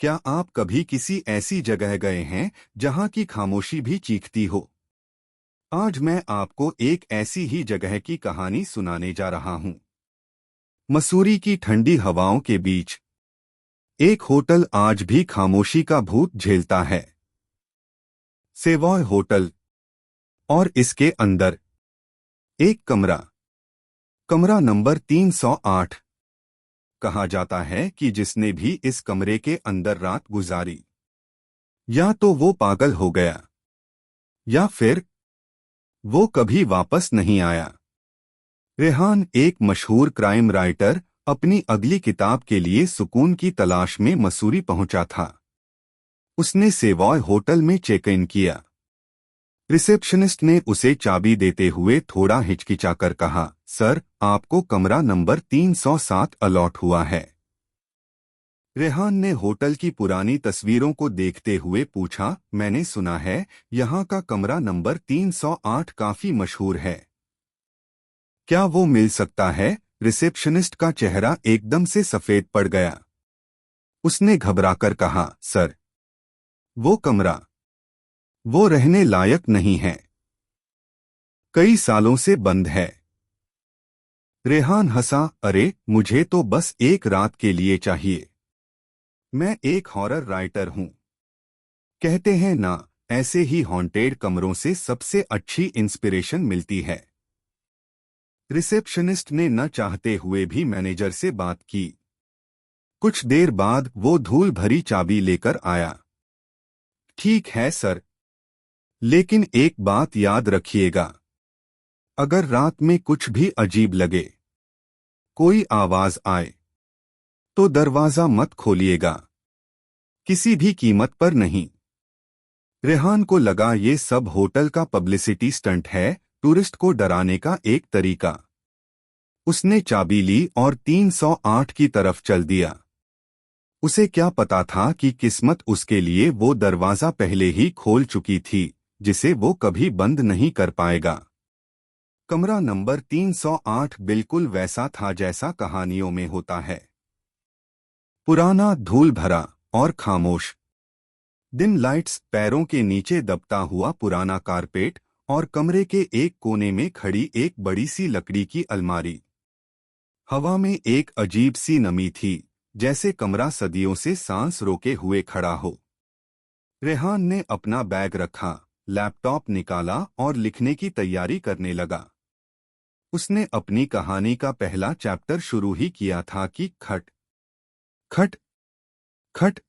क्या आप कभी किसी ऐसी जगह गए हैं जहां की खामोशी भी चीखती हो? आज मैं आपको एक ऐसी ही जगह की कहानी सुनाने जा रहा हूं। मसूरी की ठंडी हवाओं के बीच एक होटल आज भी खामोशी का भूत झेलता है। Savoy hotel. और इसके अंदर एक कमरा, कमरा नंबर 308। कहा जाता है कि जिसने भी इस कमरे के अंदर रात गुजारी, या तो वो पागल हो गया या फिर वो कभी वापस नहीं आया। रेहान, एक मशहूर क्राइम राइटर, अपनी अगली किताब के लिए सुकून की तलाश में मसूरी पहुंचा था। उसने सेवॉय होटल में चेक इन किया। रिसेप्शनिस्ट ने उसे चाबी देते हुए थोड़ा हिचकिचाकर कहा, सर, आपको कमरा नंबर 307 अलॉट हुआ है। रेहान ने होटल की पुरानी तस्वीरों को देखते हुए पूछा, मैंने सुना है यहाँ का कमरा नंबर 308 काफी मशहूर है। क्या वो मिल सकता है? रिसेप्शनिस्ट का चेहरा एकदम से सफेद पड़ गया। उसने घबराकर कहा, सर, वो कमरा, वो रहने लायक नहीं है। कई सालों से बंद है। रेहान हंसा, अरे, मुझे तो बस एक रात के लिए चाहिए। मैं एक हॉरर राइटर हूं। कहते हैं ना, ऐसे ही हॉन्टेड कमरों से सबसे अच्छी इंस्पिरेशन मिलती है। रिसेप्शनिस्ट ने न चाहते हुए भी मैनेजर से बात की। कुछ देर बाद वो धूल भरी चाबी लेकर आया। ठीक है सर, लेकिन एक बात याद रखिएगा, अगर रात में कुछ भी अजीब लगे, कोई आवाज आए, तो दरवाजा मत खोलिएगा, किसी भी कीमत पर नहीं। रेहान को लगा ये सब होटल का पब्लिसिटी स्टंट है, टूरिस्ट को डराने का एक तरीका। उसने चाबी ली और 308 की तरफ चल दिया। उसे क्या पता था कि किस्मत उसके लिए वो दरवाजा पहले ही खोल चुकी थी, जिसे वो कभी बंद नहीं कर पाएगा। कमरा नंबर 308 बिल्कुल वैसा था जैसा कहानियों में होता है। पुराना, धूल भरा और खामोश। डिम लाइट्स, पैरों के नीचे दबता हुआ पुराना कारपेट और कमरे के एक कोने में खड़ी एक बड़ी सी लकड़ी की अलमारी। हवा में एक अजीब सी नमी थी, जैसे कमरा सदियों से सांस रोके हुए खड़ा हो। रेहान ने अपना बैग रखा, लैपटॉप निकाला और लिखने की तैयारी करने लगा। उसने अपनी कहानी का पहला चैप्टर शुरू ही किया था कि खट खट खट,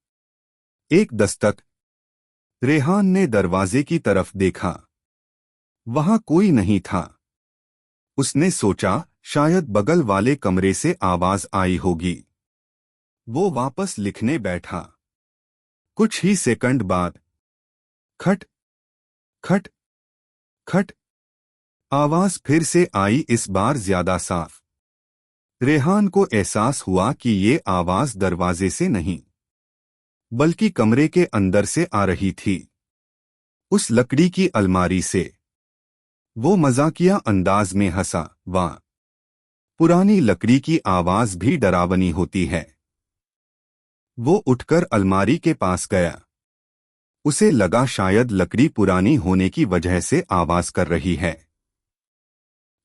एक दस्तक। रेहान ने दरवाजे की तरफ देखा। वहां कोई नहीं था। उसने सोचा, शायद बगल वाले कमरे से आवाज आई होगी। वो वापस लिखने बैठा। कुछ ही सेकंड बाद खट खट खट, आवाज फिर से आई, इस बार ज्यादा साफ। रेहान को एहसास हुआ कि ये आवाज दरवाजे से नहीं, बल्कि कमरे के अंदर से आ रही थी, उस लकड़ी की अलमारी से। वो मजाकिया अंदाज में हंसा, वाह, पुरानी लकड़ी की आवाज भी डरावनी होती है। वो उठकर अलमारी के पास गया। उसे लगा शायद लकड़ी पुरानी होने की वजह से आवाज कर रही है।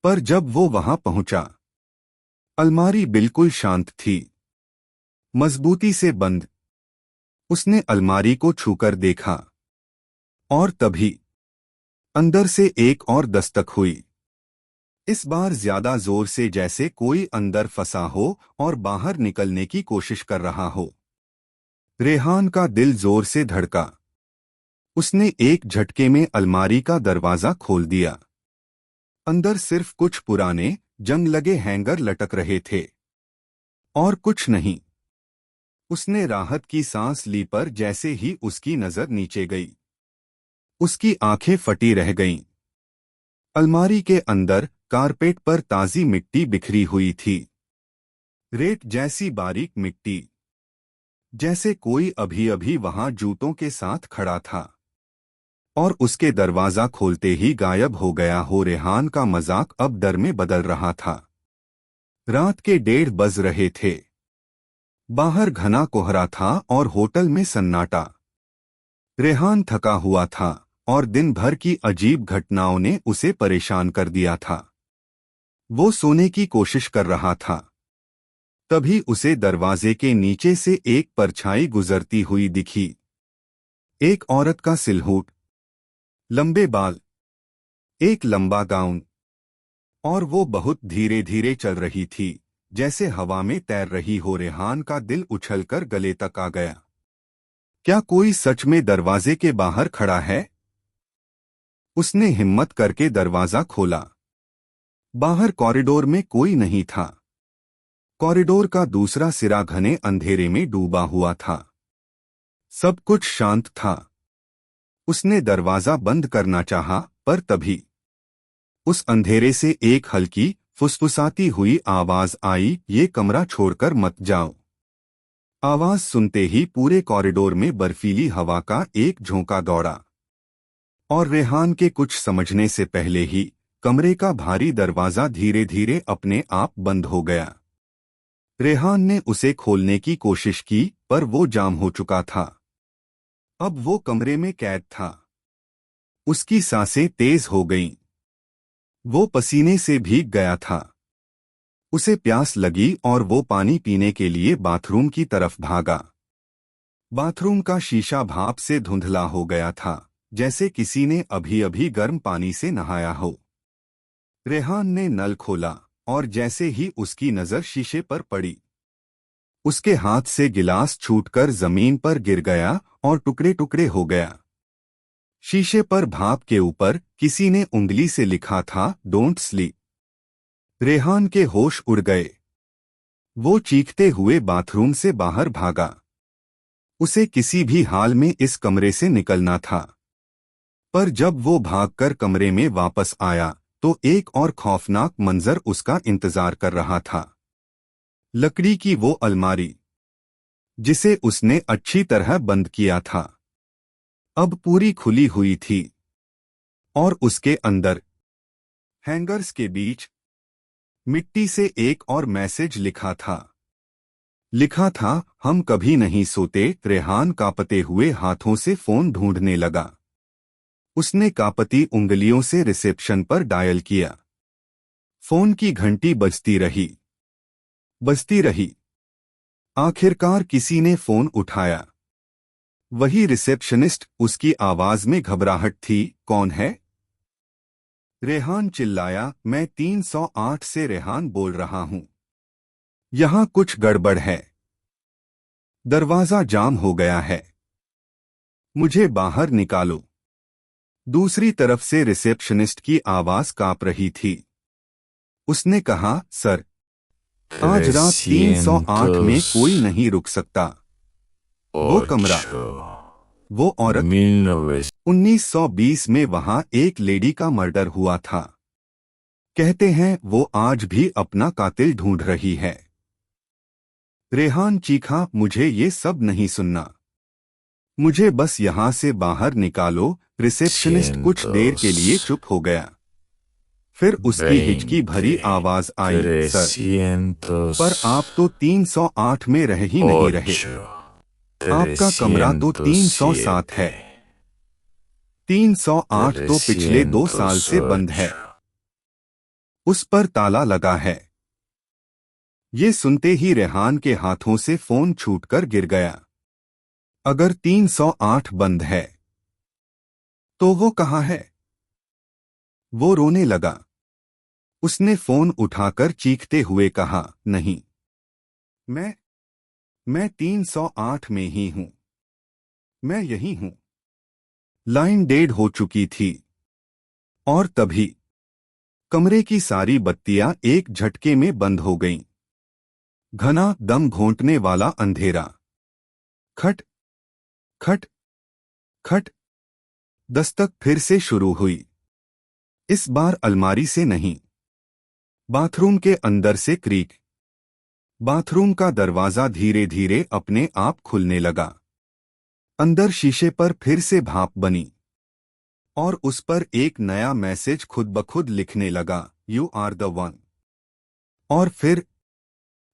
पर जब वो वहां पहुंचा, अलमारी बिल्कुल शांत थी, मजबूती से बंद। उसने अलमारी को छूकर देखा, और तभी अंदर से एक और दस्तक हुई। इस बार ज्यादा जोर से, जैसे कोई अंदर फंसा हो और बाहर निकलने की कोशिश कर रहा हो। रेहान का दिल जोर से धड़का। उसने एक झटके में अलमारी का दरवाजा खोल दिया। अंदर सिर्फ कुछ पुराने, जंग लगे हैंगर लटक रहे थे, और कुछ नहीं। उसने राहत की सांस ली, पर जैसे ही उसकी नजर नीचे गई, उसकी आंखें फटी रह गईं। अलमारी के अंदर कारपेट पर ताजी मिट्टी बिखरी हुई थी, रेत जैसी बारीक मिट्टी, जैसे कोई अभी अभी वहां जूतों के साथ खड़ा था और उसके दरवाजा खोलते ही गायब हो गया हो। रेहान का मजाक अब डर में बदल रहा था। रात के 1:30 बज रहे थे। बाहर घना कोहरा था और होटल में सन्नाटा। रेहान थका हुआ था और दिन भर की अजीब घटनाओं ने उसे परेशान कर दिया था। वो सोने की कोशिश कर रहा था, तभी उसे दरवाजे के नीचे से एक परछाई गुजरती हुई दिखी। एक औरत का सिलहूट, लंबे बाल, एक लंबा गाउन, और वो बहुत धीरे धीरे चल रही थी, जैसे हवा में तैर रही हो। रेहान का दिल उछलकर गले तक आ गया। क्या कोई सच में दरवाजे के बाहर खड़ा है? उसने हिम्मत करके दरवाजा खोला। बाहर कॉरिडोर में कोई नहीं था। कॉरिडोर का दूसरा सिरा घने अंधेरे में डूबा हुआ था। सब कुछ शांत था। उसने दरवाजा बंद करना चाहा, पर तभी उस अंधेरे से एक हल्की फुसफुसाती हुई आवाज आई, ये कमरा छोड़कर मत जाओ। आवाज सुनते ही पूरे कॉरिडोर में बर्फीली हवा का एक झोंका दौड़ा, और रेहान के कुछ समझने से पहले ही कमरे का भारी दरवाजा धीरे धीरे अपने आप बंद हो गया। रेहान ने उसे खोलने की कोशिश की, पर वो जाम हो चुका था। अब वो कमरे में कैद था। उसकी सांसें तेज हो गईं। वो पसीने से भीग गया था। उसे प्यास लगी और वो पानी पीने के लिए बाथरूम की तरफ भागा। बाथरूम का शीशा भाप से धुंधला हो गया था, जैसे किसी ने अभी अभी गर्म पानी से नहाया हो। रेहान ने नल खोला, और जैसे ही उसकी नजर शीशे पर पड़ी, उसके हाथ से गिलास छूटकर जमीन पर गिर गया और टुकड़े टुकड़े हो गया। शीशे पर भाप के ऊपर किसी ने उंगली से लिखा था, डोंट स्लीप। रेहान के होश उड़ गए। वो चीखते हुए बाथरूम से बाहर भागा। उसे किसी भी हाल में इस कमरे से निकलना था। पर जब वो भागकर कमरे में वापस आया, तो एक और खौफनाक मंजर उसका इंतजार कर रहा था। लकड़ी की वो अलमारी, जिसे उसने अच्छी तरह बंद किया था, अब पूरी खुली हुई थी, और उसके अंदर हैंगर्स के बीच मिट्टी से एक और मैसेज लिखा था। लिखा था, हम कभी नहीं सोते। रेहान कांपते हुए हाथों से फोन ढूंढने लगा। उसने कांपती उंगलियों से रिसेप्शन पर डायल किया। फोन की घंटी बजती रही, बजती रही। आखिरकार किसी ने फोन उठाया। वही रिसेप्शनिस्ट। उसकी आवाज में घबराहट थी, कौन है? रेहान चिल्लाया, मैं 308 से रेहान बोल रहा हूं। यहां कुछ गड़बड़ है। दरवाजा जाम हो गया है। मुझे बाहर निकालो। दूसरी तरफ से रिसेप्शनिस्ट की आवाज कांप रही थी। उसने कहा, सर, आज रात 308 में कोई नहीं रुक सकता। वो कमरा, वो औरत, 1920 में वहां एक लेडी का मर्डर हुआ था। कहते हैं वो आज भी अपना कातिल ढूंढ रही है। रेहान चीखा, मुझे ये सब नहीं सुनना। मुझे बस यहां से बाहर निकालो। रिसेप्शनिस्ट कुछ देर के लिए चुप हो गया। फिर उसकी हिचकी भरी आवाज आई, सर, पर आप तो 308 में रह ही नहीं रहे। आपका कमरा तो 307 है। 308 तो पिछले 2 साल से बंद है। उस पर ताला लगा है। ये सुनते ही रेहान के हाथों से फोन छूटकर गिर गया। अगर 308 बंद है, तो वो कहाँ है? वो रोने लगा। उसने फोन उठाकर चीखते हुए कहा, नहीं, मैं 308 में ही हूं। मैं यही हूं। लाइन डेड हो चुकी थी, और तभी कमरे की सारी बत्तियां एक झटके में बंद हो गईं। घना, दम घोंटने वाला अंधेरा। खट खट खट। दस्तक फिर से शुरू हुई। इस बार अलमारी से नहीं, बाथरूम के अंदर से क्रीक। बाथरूम का दरवाजा धीरे धीरे अपने आप खुलने लगा। अंदर शीशे पर फिर से भाप बनी, और उस पर एक नया मैसेज खुद ब खुद लिखने लगा, यू आर द वन। और फिर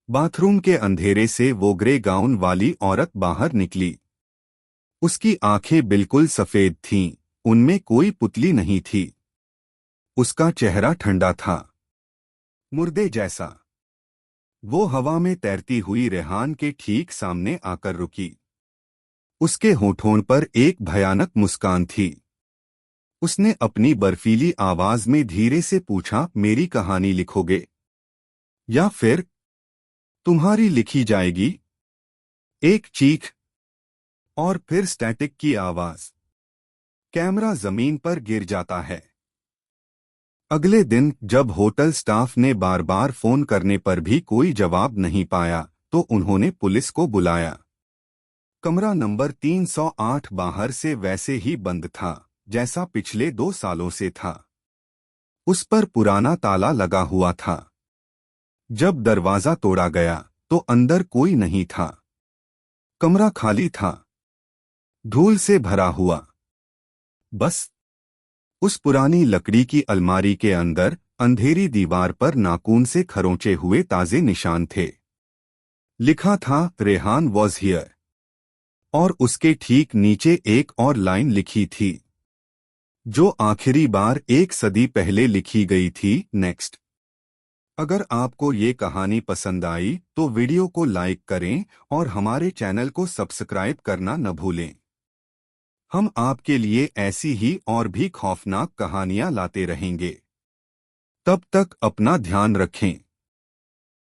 बाथरूम के अंधेरे से वो ग्रे गाउन वाली औरत बाहर निकली। उसकी आंखें बिल्कुल सफेद थीं, उनमें कोई पुतली नहीं थी। उसका चेहरा ठंडा था, मुर्दे जैसा। वो हवा में तैरती हुई रेहान के ठीक सामने आकर रुकी। उसके होठों पर एक भयानक मुस्कान थी। उसने अपनी बर्फीली आवाज में धीरे से पूछा, मेरी कहानी लिखोगे या फिर तुम्हारी लिखी जाएगी? एक चीख और फिर स्टैटिक की आवाज। कैमरा जमीन पर गिर जाता है। अगले दिन जब होटल स्टाफ ने बार बार फोन करने पर भी कोई जवाब नहीं पाया, तो उन्होंने पुलिस को बुलाया। कमरा नंबर 308 बाहर से वैसे ही बंद था जैसा पिछले 2 सालों से था। उस पर पुराना ताला लगा हुआ था। जब दरवाजा तोड़ा गया तो अंदर कोई नहीं था। कमरा खाली था, धूल से भरा हुआ। बस उस पुरानी लकड़ी की अलमारी के अंदर अंधेरी दीवार पर नाखून से खरोंचे हुए ताजे निशान थे। लिखा था, रेहान वॉज हियर। और उसके ठीक नीचे एक और लाइन लिखी थी, जो आखिरी बार 1 सदी पहले लिखी गई थी, नेक्स्ट। अगर आपको ये कहानी पसंद आई तो वीडियो को लाइक करें और हमारे चैनल को सब्सक्राइब करना न भूलें। हम आपके लिए ऐसी ही और भी खौफनाक कहानियां लाते रहेंगे। तब तक अपना ध्यान रखें।